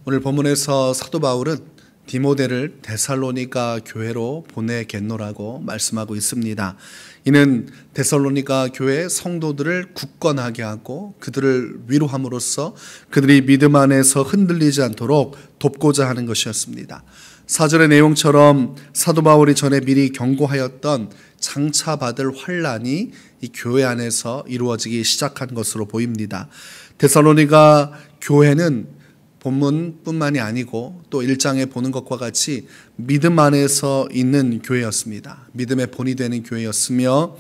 오늘 본문에서 사도 바울은 디모데를 데살로니가 교회로 보내겠노라고 말씀하고 있습니다. 이는 데살로니가 교회 성도들을 굳건하게 하고 그들을 위로함으로써 그들이 믿음 안에서 흔들리지 않도록 돕고자 하는 것이었습니다. 사절의 내용처럼 사도 바울이 전에 미리 경고하였던 장차 받을 환난이 이 교회 안에서 이루어지기 시작한 것으로 보입니다. 데살로니가 교회는 본문뿐만이 아니고 또 1장에 보는 것과 같이 믿음 안에서 있는 교회였습니다. 믿음의 본이 되는 교회였으며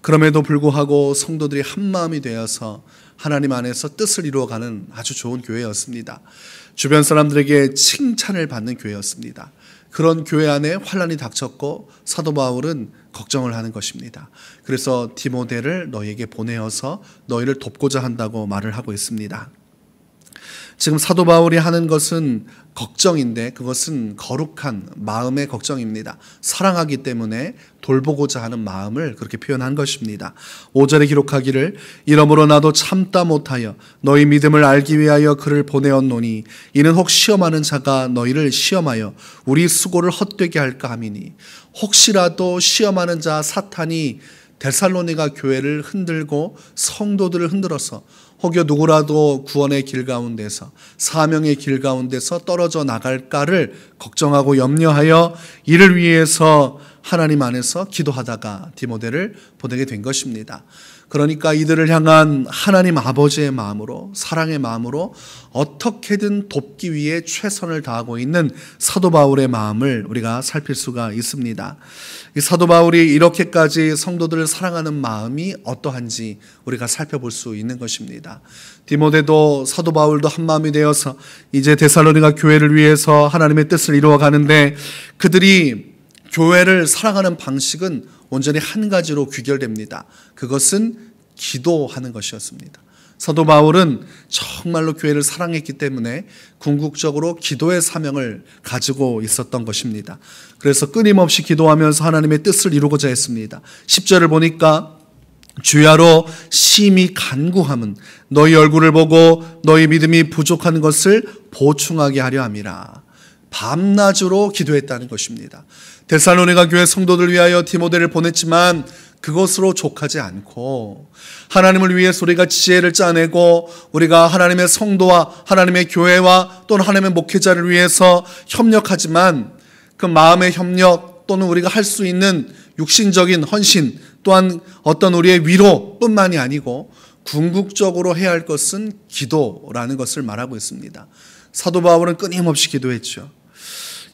그럼에도 불구하고 성도들이 한마음이 되어서 하나님 안에서 뜻을 이루어가는 아주 좋은 교회였습니다. 주변 사람들에게 칭찬을 받는 교회였습니다. 그런 교회 안에 환난이 닥쳤고 사도 바울은 걱정을 하는 것입니다. 그래서 디모데를 너희에게 보내어서 너희를 돕고자 한다고 말을 하고 있습니다. 지금 사도 바울이 하는 것은 걱정인데 그것은 거룩한 마음의 걱정입니다. 사랑하기 때문에 돌보고자 하는 마음을 그렇게 표현한 것입니다. 5절에 기록하기를 이러므로 나도 참다 못하여 너희 믿음을 알기 위하여 그를 보내었노니 이는 혹 시험하는 자가 너희를 시험하여 우리 수고를 헛되게 할까 함이니 혹시라도 시험하는 자 사탄이 데살로니가 교회를 흔들고 성도들을 흔들어서 혹여 누구라도 구원의 길 가운데서 사명의 길 가운데서 떨어져 나갈까를 걱정하고 염려하여 이를 위해서 하나님 안에서 기도하다가 디모데를 보내게 된 것입니다. 그러니까 이들을 향한 하나님 아버지의 마음으로 사랑의 마음으로 어떻게든 돕기 위해 최선을 다하고 있는 사도 바울의 마음을 우리가 살필 수가 있습니다. 이 사도 바울이 이렇게까지 성도들을 사랑하는 마음이 어떠한지 우리가 살펴볼 수 있는 것입니다. 디모데도 사도 바울도 한마음이 되어서 이제 데살로니가 교회를 위해서 하나님의 뜻을 이루어 가는데 그들이 교회를 사랑하는 방식은 온전히 한 가지로 귀결됩니다. 그것은 기도하는 것이었습니다. 사도 바울은 정말로 교회를 사랑했기 때문에 궁극적으로 기도의 사명을 가지고 있었던 것입니다. 그래서 끊임없이 기도하면서 하나님의 뜻을 이루고자 했습니다. 10절을 보니까 주야로 심히 간구함은 너희 얼굴을 보고 너희 믿음이 부족한 것을 보충하게 하려 함이라. 밤낮으로 기도했다는 것입니다. 데살로니가 교회 성도들 위하여 디모데를 보냈지만 그것으로 족하지 않고 하나님을 위해서 우리가 지혜를 짜내고 우리가 하나님의 성도와 하나님의 교회와 또는 하나님의 목회자를 위해서 협력하지만 그 마음의 협력 또는 우리가 할 수 있는 육신적인 헌신 또한 어떤 우리의 위로뿐만이 아니고 궁극적으로 해야 할 것은 기도라는 것을 말하고 있습니다. 사도 바울은 끊임없이 기도했죠.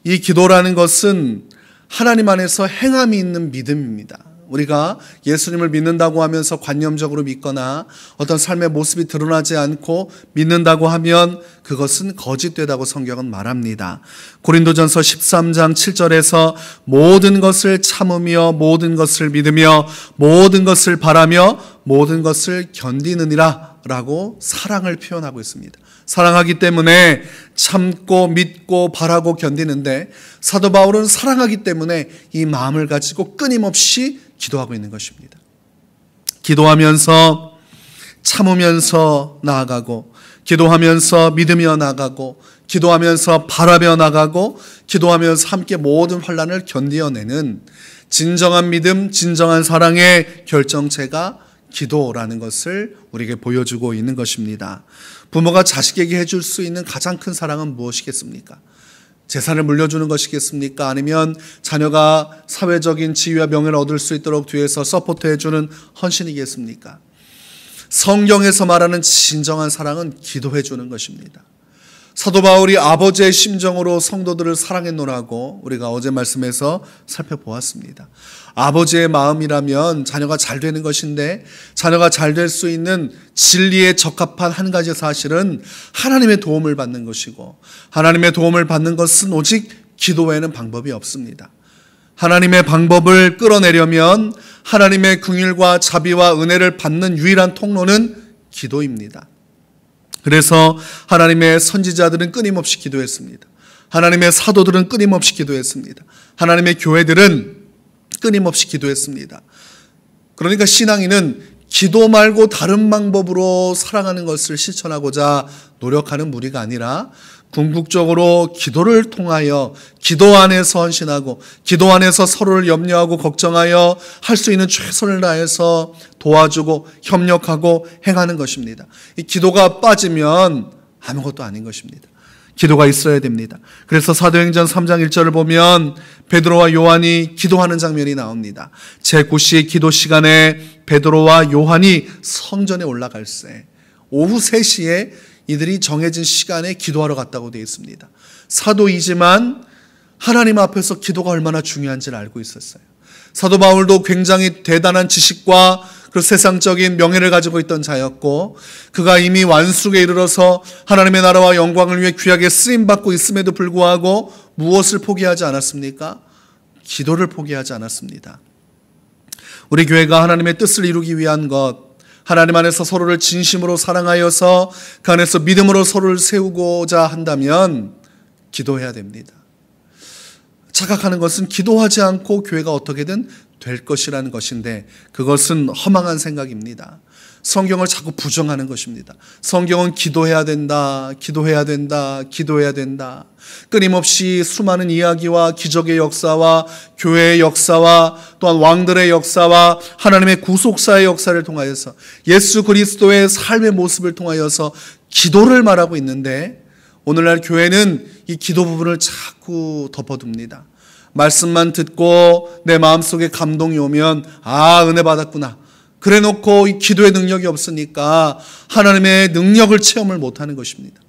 이 기도라는 것은 하나님 안에서 행함이 있는 믿음입니다. 우리가 예수님을 믿는다고 하면서 관념적으로 믿거나 어떤 삶의 모습이 드러나지 않고 믿는다고 하면 그것은 거짓되다고 성경은 말합니다. 고린도전서 13장 7절에서 모든 것을 참으며 모든 것을 믿으며 모든 것을 바라며 모든 것을 견디느니라 라고 사랑을 표현하고 있습니다. 사랑하기 때문에 참고 믿고 바라고 견디는데 사도 바울은 사랑하기 때문에 이 마음을 가지고 끊임없이 기도하고 있는 것입니다. 기도하면서 참으면서 나아가고 기도하면서 믿으며 나아가고 기도하면서 바라며 나아가고 기도하면서 함께 모든 환난을 견디어내는 진정한 믿음, 진정한 사랑의 결정체가 기도라는 것을 우리에게 보여주고 있는 것입니다. 부모가 자식에게 해줄 수 있는 가장 큰 사랑은 무엇이겠습니까? 재산을 물려주는 것이겠습니까? 아니면 자녀가 사회적인 지위와 명예를 얻을 수 있도록 뒤에서 서포트해주는 헌신이겠습니까? 성경에서 말하는 진정한 사랑은 기도해주는 것입니다. 사도 바울이 아버지의 심정으로 성도들을 사랑했노라고 우리가 어제 말씀에서 살펴보았습니다. 아버지의 마음이라면 자녀가 잘 되는 것인데 자녀가 잘 될 수 있는 진리에 적합한 한 가지 사실은 하나님의 도움을 받는 것이고 하나님의 도움을 받는 것은 오직 기도 외에는 방법이 없습니다. 하나님의 방법을 끌어내려면 하나님의 긍휼과 자비와 은혜를 받는 유일한 통로는 기도입니다. 그래서 하나님의 선지자들은 끊임없이 기도했습니다. 하나님의 사도들은 끊임없이 기도했습니다. 하나님의 교회들은 끊임없이 기도했습니다. 그러니까 신앙인은 기도 말고 다른 방법으로 살아가는 것을 실천하고자 노력하는 무리가 아니라 궁극적으로 기도를 통하여 기도 안에서 헌신하고 기도 안에서 서로를 염려하고 걱정하여 할 수 있는 최선을 다해서 도와주고 협력하고 행하는 것입니다. 이 기도가 빠지면 아무것도 아닌 것입니다. 기도가 있어야 됩니다. 그래서 사도행전 3장 1절을 보면 베드로와 요한이 기도하는 장면이 나옵니다. 제9시 기도 시간에 베드로와 요한이 성전에 올라갈새 오후 3시에 이들이 정해진 시간에 기도하러 갔다고 되어 있습니다. 사도이지만 하나님 앞에서 기도가 얼마나 중요한지를 알고 있었어요. 사도 바울도 굉장히 대단한 지식과 그 세상적인 명예를 가지고 있던 자였고 그가 이미 완숙에 이르러서 하나님의 나라와 영광을 위해 귀하게 쓰임받고 있음에도 불구하고 무엇을 포기하지 않았습니까? 기도를 포기하지 않았습니다. 우리 교회가 하나님의 뜻을 이루기 위한 것, 하나님 안에서 서로를 진심으로 사랑하여서 그 안에서 믿음으로 서로를 세우고자 한다면 기도해야 됩니다. 착각하는 것은 기도하지 않고 교회가 어떻게든 될 것이라는 것인데 그것은 허망한 생각입니다. 성경을 자꾸 부정하는 것입니다. 성경은 기도해야 된다, 기도해야 된다, 기도해야 된다. 끊임없이 수많은 이야기와 기적의 역사와 교회의 역사와 또한 왕들의 역사와 하나님의 구속사의 역사를 통하여서 예수 그리스도의 삶의 모습을 통하여서 기도를 말하고 있는데 오늘날 교회는 이 기도 부분을 자꾸 덮어둡니다. 말씀만 듣고 내 마음속에 감동이 오면 은혜 받았구나. 그래 놓고 이 기도의 능력이 없으니까 하나님의 능력을 체험을 못하는 것입니다.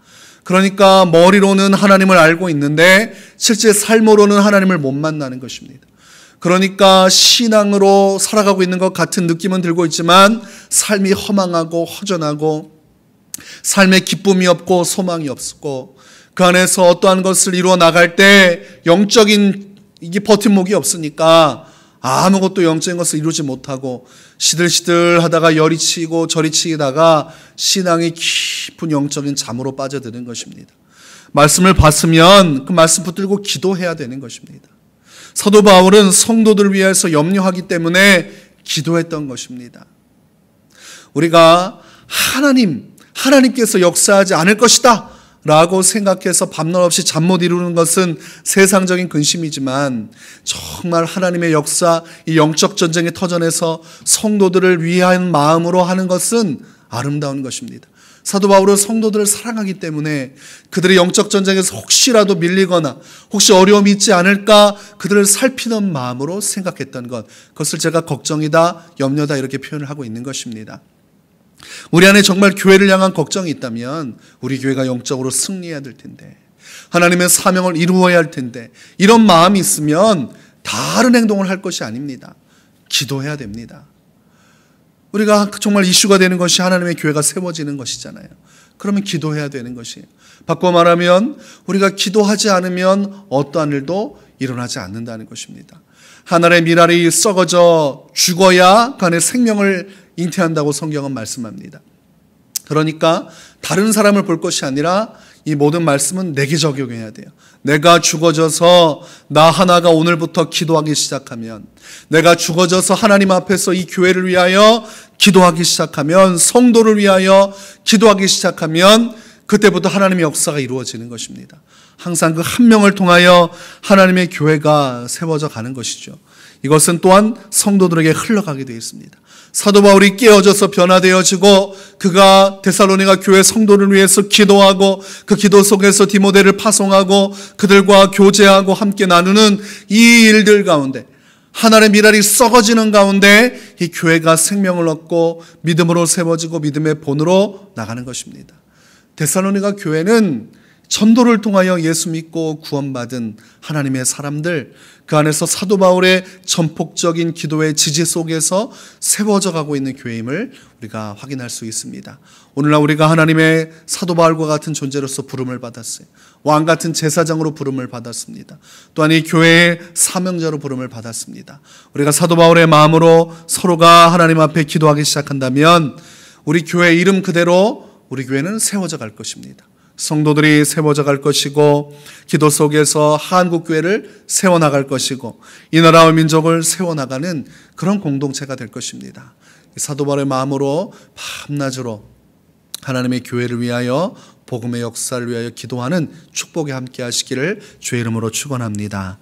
그러니까 머리로는 하나님을 알고 있는데 실제 삶으로는 하나님을 못 만나는 것입니다. 그러니까 신앙으로 살아가고 있는 것 같은 느낌은 들고 있지만 삶이 허망하고 허전하고 삶에 기쁨이 없고 소망이 없고 그 안에서 어떠한 것을 이루어 나갈 때 영적인 이게 버팀목이 없으니까 아무것도 영적인 것을 이루지 못하고 시들시들 하다가 열이 치고 저리 치다가 신앙이 깊은 영적인 잠으로 빠져드는 것입니다. 말씀을 봤으면 그 말씀 붙들고 기도해야 되는 것입니다. 사도 바울은 성도들을 위해서 염려하기 때문에 기도했던 것입니다. 우리가 하나님께서 역사하지 않을 것이다 라고 생각해서 밤낮 없이 잠 못 이루는 것은 세상적인 근심이지만 정말 하나님의 역사, 이 영적 전쟁의 터전에서 성도들을 위한 마음으로 하는 것은 아름다운 것입니다. 사도 바울은 성도들을 사랑하기 때문에 그들의 영적 전쟁에서 혹시라도 밀리거나 혹시 어려움이 있지 않을까 그들을 살피는 마음으로 생각했던 것, 그것을 제가 걱정이다, 염려다 이렇게 표현을 하고 있는 것입니다. 우리 안에 정말 교회를 향한 걱정이 있다면 우리 교회가 영적으로 승리해야 될 텐데 하나님의 사명을 이루어야 할 텐데 이런 마음이 있으면 다른 행동을 할 것이 아닙니다. 기도해야 됩니다. 우리가 정말 이슈가 되는 것이 하나님의 교회가 세워지는 것이잖아요. 그러면 기도해야 되는 것이에요. 바꿔 말하면 우리가 기도하지 않으면 어떠한 일도 일어나지 않는다는 것입니다. 하늘의 미랄이 썩어져 죽어야 그 안에 생명을 잉태한다고 성경은 말씀합니다. 그러니까 다른 사람을 볼 것이 아니라 이 모든 말씀은 내게 적용해야 돼요. 내가 죽어져서 나 하나가 오늘부터 기도하기 시작하면, 내가 죽어져서 하나님 앞에서 이 교회를 위하여 기도하기 시작하면, 성도를 위하여 기도하기 시작하면 그때부터 하나님의 역사가 이루어지는 것입니다. 항상 그 한 명을 통하여 하나님의 교회가 세워져 가는 것이죠. 이것은 또한 성도들에게 흘러가게 되어 있습니다. 사도 바울이 깨어져서 변화되어지고 그가 데살로니가 교회 성도를 위해서 기도하고 그 기도 속에서 디모데를 파송하고 그들과 교제하고 함께 나누는 이 일들 가운데 하나님의 미랄이 썩어지는 가운데 이 교회가 생명을 얻고 믿음으로 세워지고 믿음의 본으로 나가는 것입니다. 데살로니가 교회는 전도를 통하여 예수 믿고 구원받은 하나님의 사람들, 그 안에서 사도 바울의 전폭적인 기도의 지지 속에서 세워져 가고 있는 교회임을 우리가 확인할 수 있습니다. 오늘날 우리가 하나님의 사도 바울과 같은 존재로서 부름을 받았어요. 왕 같은 제사장으로 부름을 받았습니다. 또한 이 교회의 사명자로 부름을 받았습니다. 우리가 사도 바울의 마음으로 서로가 하나님 앞에 기도하기 시작한다면 우리 교회 이름 그대로 우리 교회는 세워져 갈 것입니다. 성도들이 세워져 갈 것이고 기도 속에서 한국교회를 세워나갈 것이고 이 나라와 민족을 세워나가는 그런 공동체가 될 것입니다. 사도 바울의 마음으로 밤낮으로 하나님의 교회를 위하여 복음의 역사를 위하여 기도하는 축복에 함께 하시기를 주의 이름으로 축원합니다.